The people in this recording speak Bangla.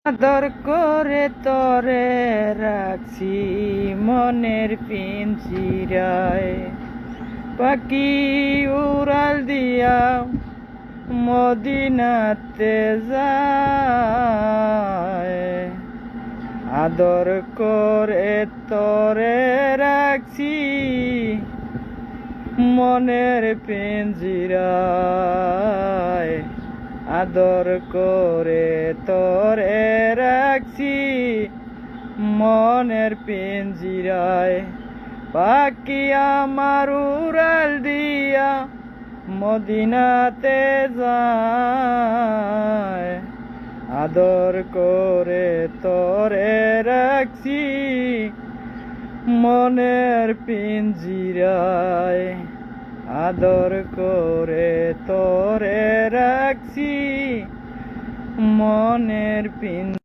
আদর করে তরে রাখছি মনের পিঞ্জিরায়, পাখি উড়াল দিয়া মদিনাতে যায়। আদর করে তরে রাখছি মনের পিঞ্জিরায়, আদর করে তরে রাখছি মনের পিঞ্জিরায়। পাখি আমার উড়াল দিয়া মদিনাতে যায়, আদর করে তরে রাখছি মনের পিঞ্জিরায়, আদর করে তরে রাখছি মনের পিঞ্জিরায়।